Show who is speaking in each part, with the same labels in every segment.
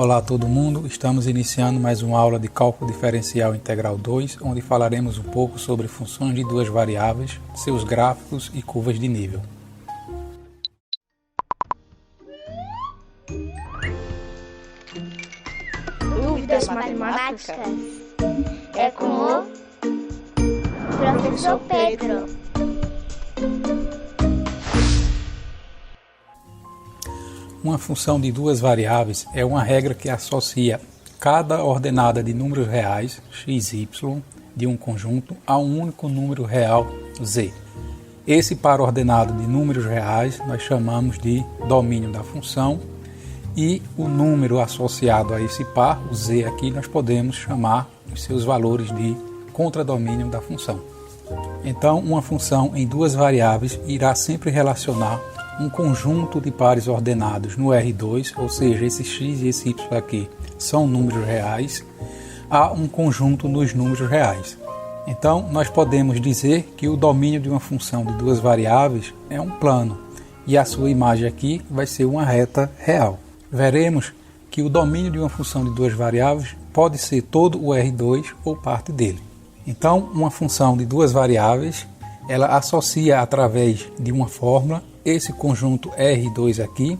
Speaker 1: Olá a todo mundo, estamos iniciando mais uma aula de Cálculo Diferencial Integral 2, onde falaremos um pouco sobre funções de duas variáveis, seus gráficos e curvas de nível.
Speaker 2: Dúvidas matemáticas é com o professor Pedro.
Speaker 1: Uma função de duas variáveis é uma regra que associa cada ordenada de números reais, x e y, de um conjunto a um único número real, z. Esse par ordenado de números reais nós chamamos de domínio da função e o número associado a esse par, o z aqui, nós podemos chamar os seus valores de contradomínio da função. Então, uma função em duas variáveis irá sempre relacionar um conjunto de pares ordenados no R2, ou seja, esse x e esse y aqui são números reais, a um conjunto nos números reais. Então, nós podemos dizer que o domínio de uma função de duas variáveis é um plano, e a sua imagem aqui vai ser uma reta real. Veremos que o domínio de uma função de duas variáveis pode ser todo o R2 ou parte dele. Então, uma função de duas variáveis, ela associa através de uma fórmula esse conjunto R2 aqui,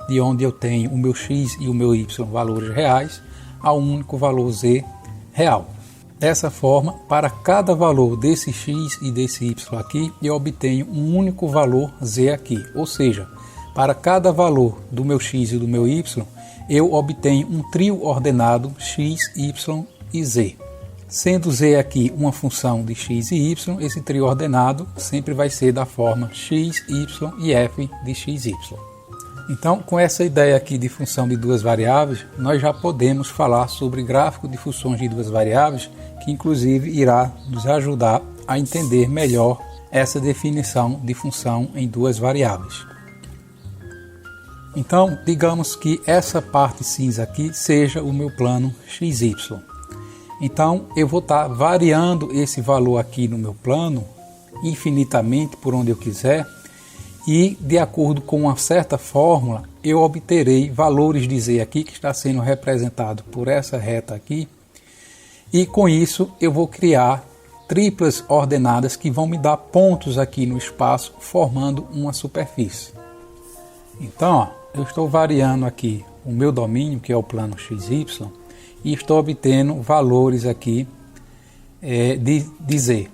Speaker 1: de onde eu tenho o meu x e o meu y valores reais, a um único valor z real. Dessa forma, para cada valor desse x e desse y aqui, eu obtenho um único valor z aqui, ou seja, para cada valor do meu x e do meu y, eu obtenho um trio ordenado x, y e z. Sendo z aqui uma função de x e y, esse trio ordenado sempre vai ser da forma x, y e f de x, y. Então, com essa ideia aqui de função de duas variáveis, nós já podemos falar sobre gráfico de funções de duas variáveis, que inclusive irá nos ajudar a entender melhor essa definição de função em duas variáveis. Então, digamos que essa parte cinza aqui seja o meu plano xy. Então, eu vou estar variando esse valor aqui no meu plano infinitamente por onde eu quiser e, de acordo com uma certa fórmula, eu obterei valores de z aqui, que está sendo representado por essa reta aqui, e com isso eu vou criar triplas ordenadas que vão me dar pontos aqui no espaço, formando uma superfície. Então, eu estou variando aqui o meu domínio, que é o plano xy, e estou obtendo valores aqui de z.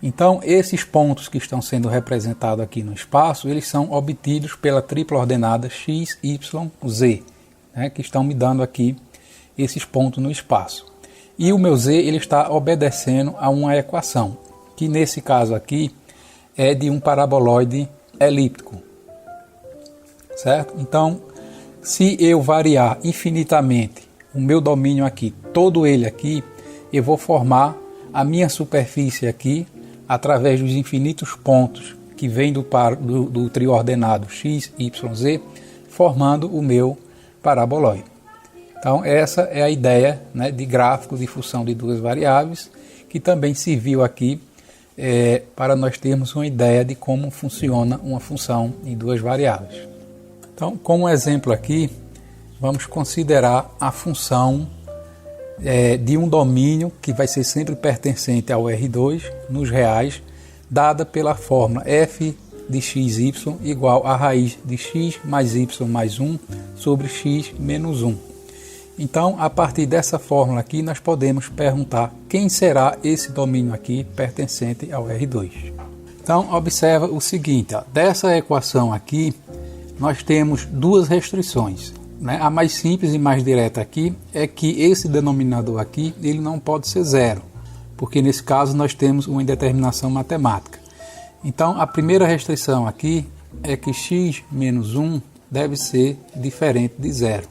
Speaker 1: Então, esses pontos que estão sendo representados aqui no espaço, eles são obtidos pela tripla ordenada x, y, z, né, que estão me dando aqui esses pontos no espaço. E o meu z ele está obedecendo a uma equação, que nesse caso aqui é de um paraboloide elíptico. Certo? Então, se eu variar infinitamente o meu domínio aqui, todo ele aqui, eu vou formar a minha superfície aqui através dos infinitos pontos que vêm do trio ordenado x, y, z, formando o meu paraboloide. Então, essa é a ideia, né, de gráfico de função de duas variáveis, que também serviu aqui para nós termos uma ideia de como funciona uma função em duas variáveis. Então, como exemplo aqui, vamos considerar a função de um domínio que vai ser sempre pertencente ao R2 nos reais, dada pela fórmula f de xy igual a raiz de x mais y mais 1 sobre x menos 1. Então, a partir dessa fórmula aqui, nós podemos perguntar quem será esse domínio aqui pertencente ao R2. Então, observa o seguinte, ó, dessa equação aqui, nós temos duas restrições. Né? A mais simples e mais direta aqui é que esse denominador aqui ele não pode ser zero, porque nesse caso nós temos uma indeterminação matemática. Então a primeira restrição aqui é que x menos 1 deve ser diferente de zero.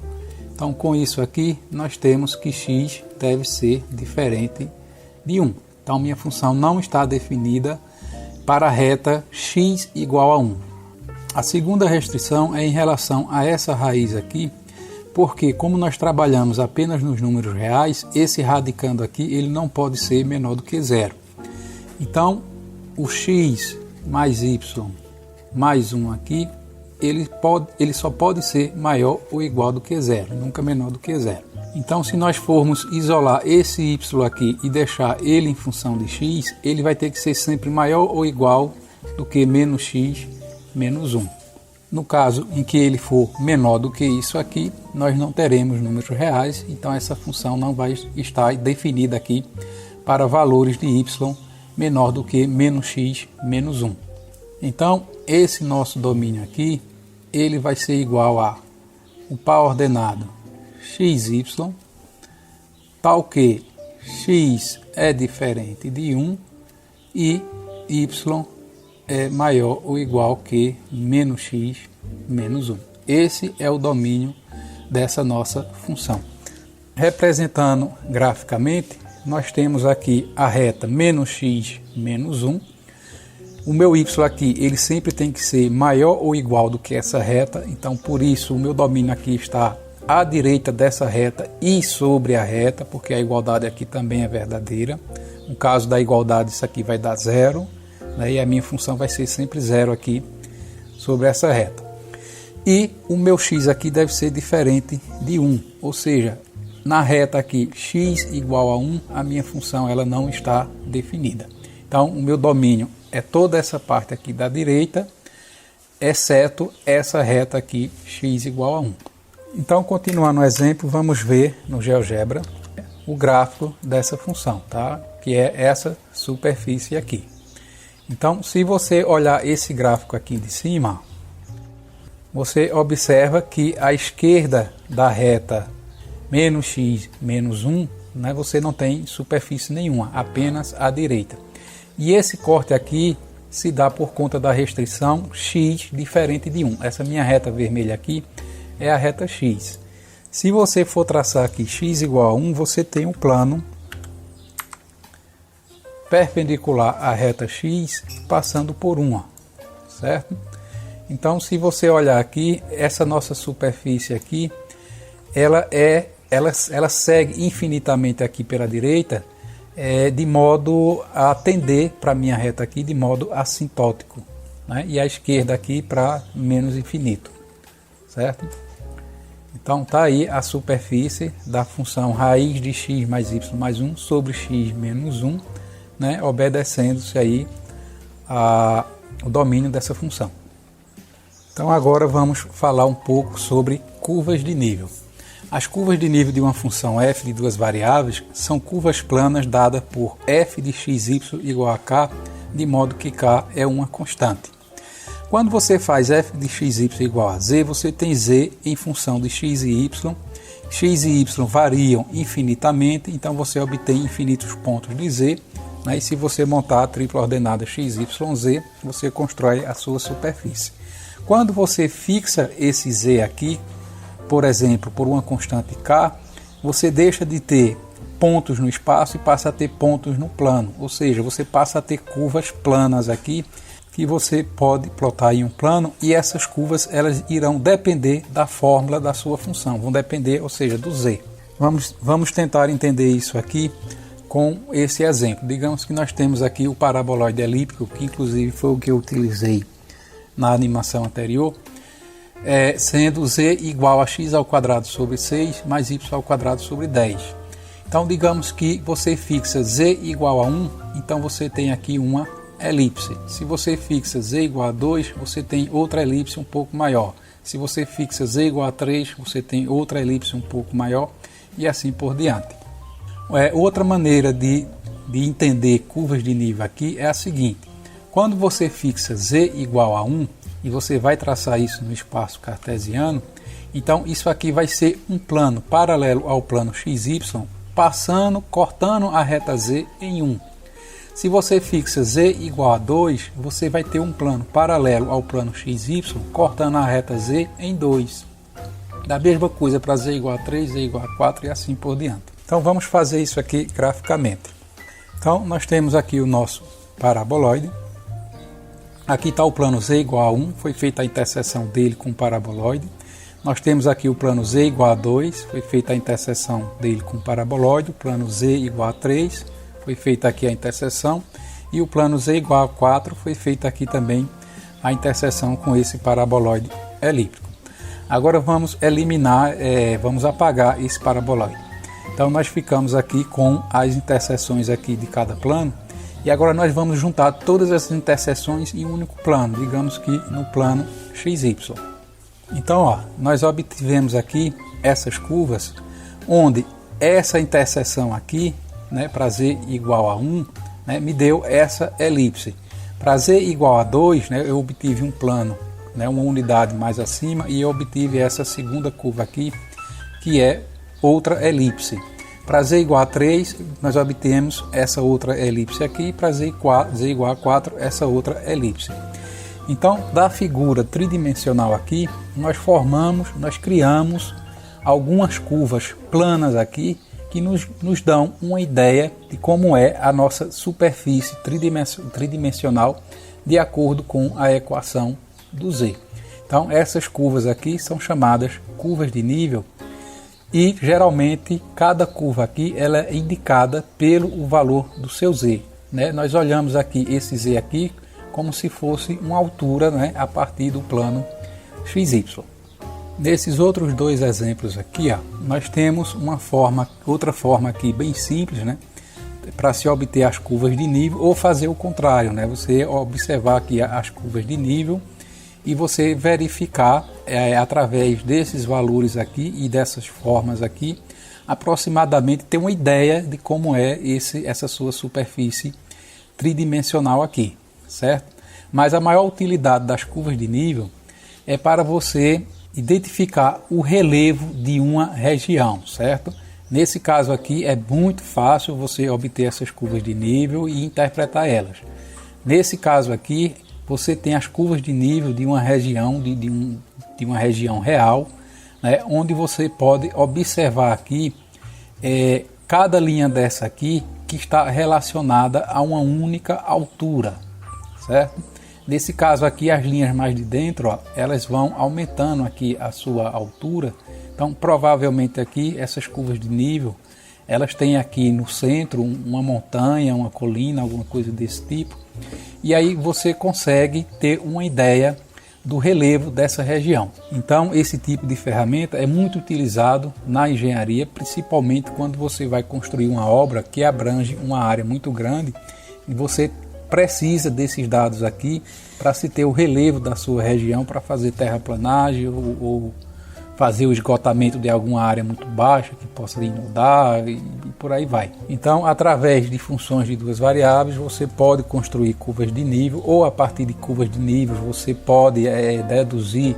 Speaker 1: Então com isso aqui nós temos que x deve ser diferente de 1. Então minha função não está definida para a reta x igual a 1. A segunda restrição é em relação a essa raiz aqui, porque como nós trabalhamos apenas nos números reais, esse radicando aqui ele não pode ser menor do que zero. Então, o x mais y mais 1 aqui, ele só pode ser maior ou igual do que zero, nunca menor do que zero. Então, se nós formos isolar esse y aqui e deixar ele em função de x, ele vai ter que ser sempre maior ou igual do que menos x menos 1. No caso em que ele for menor do que isso aqui, nós não teremos números reais, então essa função não vai estar definida aqui para valores de y menor do que menos x menos 1. Então, esse nosso domínio aqui, ele vai ser igual a o par ordenado xy, tal que x é diferente de 1 e y é maior ou igual que menos x menos 1. Esse é o domínio dessa nossa função. Representando graficamente, nós temos aqui a reta menos x menos 1. O meu y aqui, ele sempre tem que ser maior ou igual do que essa reta, então por isso o meu domínio aqui está à direita dessa reta e sobre a reta, porque a igualdade aqui também é verdadeira. No caso da igualdade, isso aqui vai dar zero, né, e a minha função vai ser sempre zero aqui sobre essa reta. E o meu x aqui deve ser diferente de 1, ou seja, na reta aqui x igual a 1, a minha função ela não está definida. Então o meu domínio é toda essa parte aqui da direita, exceto essa reta aqui, x igual a 1. Então, continuando o exemplo, vamos ver no GeoGebra o gráfico dessa função, tá? Que é essa superfície aqui. Então, se você olhar esse gráfico aqui de cima, você observa que à esquerda da reta menos x menos 1, né, você não tem superfície nenhuma, apenas à direita. E esse corte aqui se dá por conta da restrição x diferente de 1. Essa minha reta vermelha aqui é a reta x. Se você for traçar aqui x igual a 1, você tem um plano perpendicular à reta x passando por 1, certo? Então, se você olhar aqui, essa nossa superfície aqui, ela segue infinitamente aqui pela direita, de modo a tender para a minha reta aqui de modo assintótico, né? E a esquerda aqui para menos infinito, certo? Então está aí a superfície da função raiz de x mais y mais 1 sobre x menos 1, né? Obedecendo-se aí o domínio dessa função. Então agora vamos falar um pouco sobre curvas de nível. As curvas de nível de uma função f de duas variáveis são curvas planas dadas por f de xy igual a k, de modo que k é uma constante. Quando você faz f de xy igual a z, você tem z em função de x e y. X e y variam infinitamente, então você obtém infinitos pontos de z, né? E se você montar a tripla ordenada x, y, z, você constrói a sua superfície. Quando você fixa esse z aqui, por exemplo, por uma constante k, você deixa de ter pontos no espaço e passa a ter pontos no plano, ou seja, você passa a ter curvas planas aqui, que você pode plotar em um plano, e essas curvas elas irão depender da fórmula da sua função, vão depender, ou seja, do z. Vamos tentar entender isso aqui com esse exemplo. Digamos que nós temos aqui o paraboloide elíptico, que inclusive foi o que eu utilizei na animação anterior, sendo z igual a x ao quadrado sobre 6 mais y ao quadrado sobre 10. Então digamos que você fixa z igual a 1, então você tem aqui uma elipse. Se você fixa z igual a 2, você tem outra elipse um pouco maior. Se você fixa z igual a 3, você tem outra elipse um pouco maior, e assim por diante. Outra maneira de entender curvas de nível aqui é a seguinte: quando você fixa z igual a 1, e você vai traçar isso no espaço cartesiano, então isso aqui vai ser um plano paralelo ao plano XY, cortando a reta z em 1. Se você fixa z igual a 2, você vai ter um plano paralelo ao plano XY, cortando a reta z em 2. Da mesma coisa para z igual a 3, z igual a 4 e assim por diante. Então vamos fazer isso aqui graficamente. Então nós temos aqui o nosso paraboloide. Aqui está o plano z igual a 1, foi feita a interseção dele com o paraboloide. Nós temos aqui o plano z igual a 2, foi feita a interseção dele com o paraboloide. O plano z igual a 3, foi feita aqui a interseção. E o plano z igual a 4, foi feita aqui também a interseção com esse paraboloide elíptico. Agora vamos eliminar, vamos apagar esse paraboloide. Então nós ficamos aqui com as interseções aqui de cada plano, e agora nós vamos juntar todas essas interseções em um único plano, digamos que no plano XY. Então, ó, nós obtivemos aqui essas curvas, onde essa interseção aqui, né, para z igual a 1, né, me deu essa elipse. Para z igual a 2, né, eu obtive um plano, né, uma unidade mais acima, e eu obtive essa segunda curva aqui, que é outra elipse. Para z igual a 3, nós obtemos essa outra elipse aqui, e para z igual a 4, essa outra elipse. Então, da figura tridimensional aqui, nós criamos algumas curvas planas aqui, que nos dão uma ideia de como é a nossa superfície tridimensional de acordo com a equação do z. Então, essas curvas aqui são chamadas curvas de nível, e geralmente cada curva aqui ela é indicada pelo valor do seu z, né? Nós olhamos aqui esse z aqui como se fosse uma altura, né, a partir do plano XY. Nesses outros dois exemplos aqui, ó, nós temos outra forma aqui bem simples, né, para se obter as curvas de nível, ou fazer o contrário, né, você observar aqui as curvas de nível e você verificar através desses valores aqui e dessas formas aqui, aproximadamente ter uma ideia de como é essa sua superfície tridimensional aqui, certo? Mas a maior utilidade das curvas de nível é para você identificar o relevo de uma região, certo? Nesse caso aqui é muito fácil você obter essas curvas de nível e interpretar elas. Nesse caso aqui, você tem as curvas de nível de uma região, de uma região real, né, onde você pode observar aqui cada linha dessa aqui que está relacionada a uma única altura, certo? Nesse caso aqui, as linhas mais de dentro, ó, elas vão aumentando aqui a sua altura. Então, provavelmente aqui, essas curvas de nível, elas têm aqui no centro uma montanha, uma colina, alguma coisa desse tipo. E aí você consegue ter uma ideia do relevo dessa região. Então, esse tipo de ferramenta é muito utilizado na engenharia, principalmente quando você vai construir uma obra que abrange uma área muito grande e você precisa desses dados aqui para se ter o relevo da sua região para fazer terraplanagem ou fazer o esgotamento de alguma área muito baixa que possa inundar e por aí vai. Então, através de funções de duas variáveis, você pode construir curvas de nível, ou a partir de curvas de nível você pode deduzir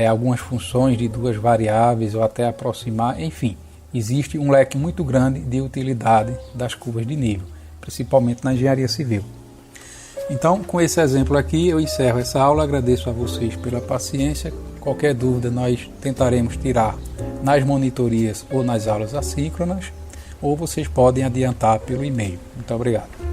Speaker 1: algumas funções de duas variáveis ou até aproximar, enfim. Existe um leque muito grande de utilidade das curvas de nível, principalmente na engenharia civil. Então, com esse exemplo aqui, eu encerro essa aula. Agradeço a vocês pela paciência. Qualquer dúvida nós tentaremos tirar nas monitorias ou nas aulas assíncronas, ou vocês podem adiantar pelo e-mail. Muito obrigado.